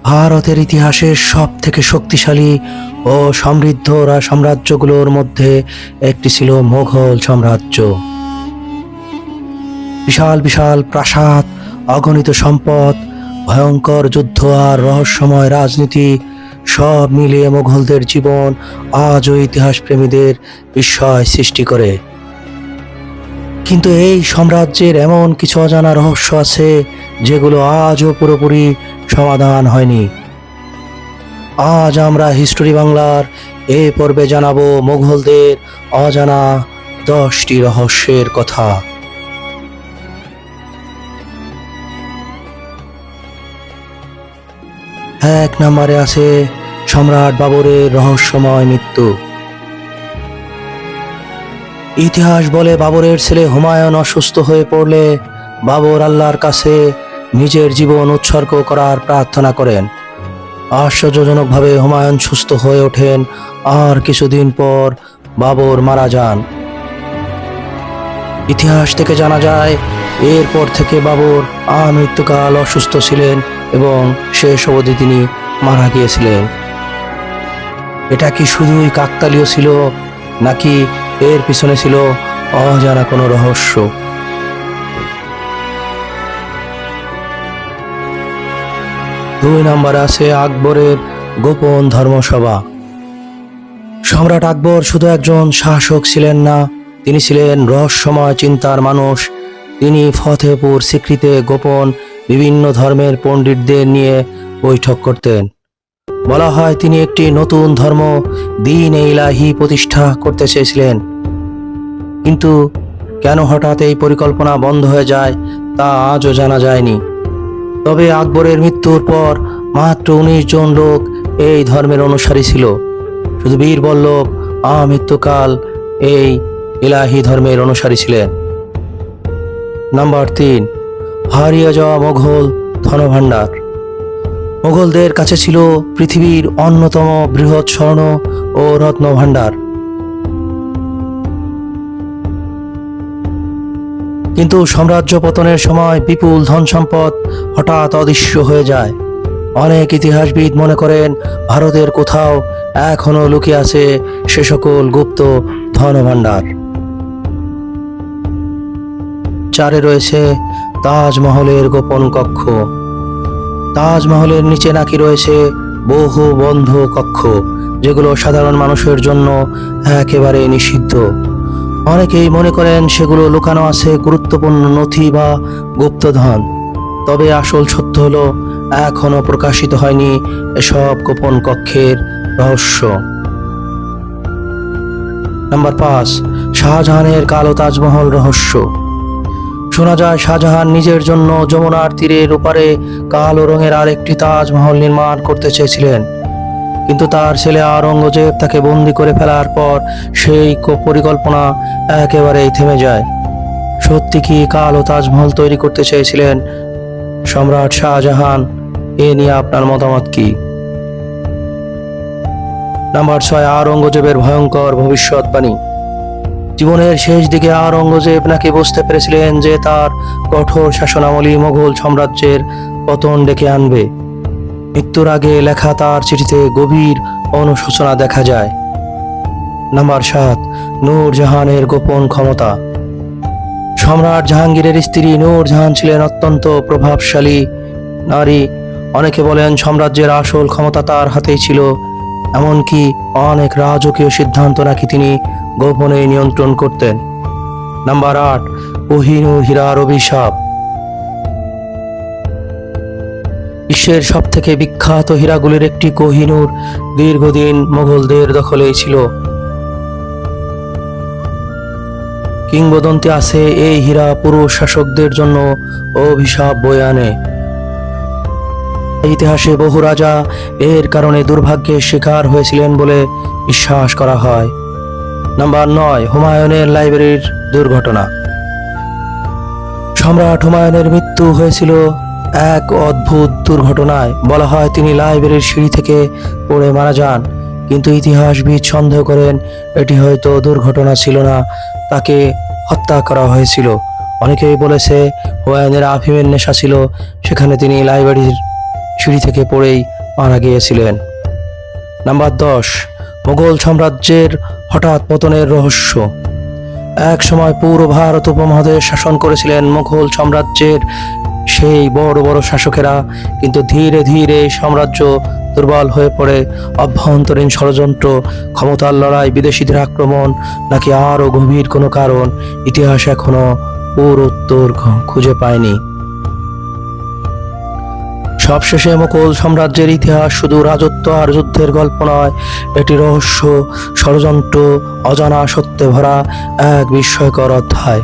ভারতের ইতিহাসের সব থেকে শক্তিশালী ও সমৃদ্ধ সাম্রাজ্যগুলোর মধ্যে একটি ছিল মোগল সাম্রাজ্য। বিশাল বিশাল প্রাসাদ, অগণিত সম্পদ, ভয়ঙ্কর যুদ্ধ আর রহস্যময় রাজনীতি সব মিলিয়ে মোগলদের জীবন আজও ইতিহাস প্রেমীদের বিস্ময় সৃষ্টি করে। কিন্তু এই সাম্রাজ্যের এমন কিছু অজানা রহস্য আছে যেগুলো আজও পুরোপুরি সমাধান হয়নি। আজ আমরা হিস্টোরি বাংলার এই পর্বে জানাবো মোগলদের অজানা 10টি রহস্যের কথা। এক নম্বরে আছে সম্রাট বাবরের রহস্যময় মৃত্যু। ইতিহাস বলে বাবরের ছেলে হুমায়ুন অসুস্থ হয়ে পড়লে বাবর আল্লাহর কাছে নিজের জীবন উৎসর্গ করার প্রার্থনা করেন। আশ্চর্যজনকভাবে হুমায়ুন সুস্থ হয়ে ওঠেন আর কিছুদিন পর বাবর মারা যান। ইতিহাস থেকে জানা যায় এরপর থেকে বাবর আমৃত্যুকাল অসুস্থ ছিলেন এবং শেষ অবধি তিনি মারা গিয়েছিলেন। এটা কি শুধুই কাকতালীয় ছিল নাকি এর পিছনে ছিল অজানা কোনো রহস্য? দুই নম্বরে আছে আকবরের গোপন ধর্মসভা। সম্রাট আকবর শুধু একজন শাসক ছিলেন না, তিনি ছিলেন রহস্যময় চিন্তার মানুষ। তিনি ফতেহপুর সিক্রিতে গোপন বিভিন্ন ধর্মের পণ্ডিতদের নিয়ে বৈঠক করতেন। বলা হয় তিনি একটি নতুন ধর্ম দ্বীন-ই ইলাহি প্রতিষ্ঠা করতে চেয়েছিলেন। কিন্তু কেন হঠাৎ এই পরিকল্পনা বন্ধ হয়ে যায় তা আজও জানা যায়নি। তবে আকবরের মৃত্যুর পর মাত্র 19 জন লোক এই ধর্মের অনুসারী ছিল। শুধু বীরবল্লভ আমৃত্যুকাল এই ইলাহি ধর্মের অনুসারী ছিলেন। নাম্বার 3, হারিয়ে যাওয়া মোগল ধনভাণ্ডার। মোগলদের কাছে ছিল পৃথিবীর অন্যতম বৃহৎ স্বর্ণ ও রত্ন ভাণ্ডার। কিন্তু সাম্রাজ্য পতনের সময় বিপুল ধন সম্পদ হঠাৎ অদৃশ্য হয়ে যায়। অনেক ইতিহাসবিদ মনে করেন ভারতের কোথাও এখনো লুকিয়ে আছে সে সকল গুপ্ত ধনভাণ্ডার। 4 রয়েছে তাজমহলের গোপন কক্ষ। তাজমহলের নিচে নাকি রয়েছে বহু বন্ধ কক্ষ, যেগুলো সাধারণ মানুষের জন্য একেবারে নিষিদ্ধ। অনেকেই মনে করেন সেগুলো লুকানো আছে গুরুত্বপূর্ণ নথি বা গুপ্তধন। তবে আসল সত্য হলো এখনো প্রকাশিত হয়নি এসব গোপন কক্ষের রহস্য। নাম্বার 5, শাহজাহানের কালো তাজমহল রহস্য। শোনা যায় শাহজাহান নিজের জন্য যমুনার তীরের ওপারে কালো রঙের আরেকটি তাজমহল নির্মাণ করতে চেয়েছিলেন। কিন্তু তার ছেলে আওরঙ্গজেব তাকে বন্দি করে ফেলার পর সেই পরিকল্পনা একেবারেই থেমে যায়। সত্যি কি কালো তাজমহল তৈরি করতে চেয়েছিলেন সম্রাট শাহজাহান? এ নিয়ে আপনার মতামত কি? নাম্বার 6, আওরঙ্গজেবের ভয়ঙ্কর ভবিষ্যৎবাণী। জীবনের শেষ দিকে আওরঙ্গজেব নাকি বুঝতে পেরেছিলেন যে তার কঠোর শাসনামলী মোগল সাম্রাজ্যের পতন ডেকে আনবে। মৃত্যুর আগে লেখা তার চিঠিতে গভীর অনুশোচনা দেখা যায়। নাম্বার 7, নূরজাহানের গোপন ক্ষমতা। সম্রাট জাহাঙ্গীরের স্ত্রী নূরজাহান ছিলেন অত্যন্ত প্রভাবশালী নারী। অনেকে বলেন সাম্রাজ্যের আসল ক্ষমতা তার হাতেই ছিল। এমনকি অনেক রাজকীয় সিদ্ধান্ত নাকি তিনি গোপনে নিয়ন্ত্রণ করতেন। নাম্বার 8, কোহিনূর হীরার অভিশাপ। বিশ্বের সব থেকে বিখ্যাত হীরাগুলির একটি কোহিনূর দীর্ঘদিন মোগলদের দখলেই ছিল। কিংবদন্তি আছে এই হীরা পুরুষ শাসকদের জন্য অভিশাপ বয়ে আনে। ইতিহাসে বহু রাজা এর কারণে দুর্ভাগ্যের শিকার হয়েছিলেন বলে বিশ্বাস করা হয়। নাম্বার 9, হুমায়ুনের লাইব্রেরির দুর্ঘটনা। সম্রাট হুমায়ুনের মৃত্যু হয়েছিল এক অদ্ভুত দুর্ঘটনায়। বলা হয় তিনি লাইব্রেরির সিঁড়ি থেকে পড়ে মারা যান, কিন্তু ইতিহাসবিদ সন্দেহ করেন এটি হয়তো দুর্ঘটনা ছিল না, তাকে হত্যা করা হয়েছিল। অনেকেই বলেছে হুমায়ুনের আফিমের নেশা ছিল, সেখানে তিনি লাইব্রেরির সিঁড়ি থেকে পড়েই মারা গিয়েছিলেন। নাম্বার 10, মুঘল সাম্রাজ্যের হঠাৎ পতনের রহস্য। এক সময় পুরো ভারত উপমহাদেশ শাসন করেছিলেন মুঘল সাম্রাজ্যের সেই বড় বড় শাসকেরা, কিন্তু ধীরে ধীরে এই সাম্রাজ্য দুর্বল হয়ে পড়ে। অভ্যন্তরীণ ষড়যন্ত্র, ক্ষমতার লড়াই, বিদেশিদের আক্রমণ, নাকি আরও গভীর কোনো কারণ, ইতিহাস এখনো পুরো উত্তর খুঁজে পায়নি। সবশেষে মুঘল সাম্রাজ্যের ইতিহাস শুধু রাজত্ব আর যুদ্ধের গল্প নয়, এটি রহস্য, ষড়যন্ত্র, অজানা সত্যে ভরা এক বিস্ময়কর অধ্যায়।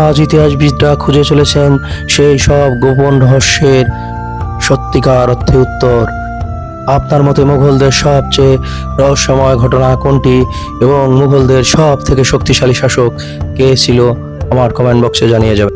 আজ ইতিহাসবিদরা খুঁজে চলেছেন সেই সব গোপন রহস্যের সত্যিকার অর্থে উত্তর। আপনার মতে মুঘলদের সবচেয়ে রহস্যময় ঘটনা কোনটি, এবং মুঘলদের সব থেকে শক্তিশালী শাসক কে ছিল? আমার কমেন্ট বক্সে জানিয়ে যাবেন।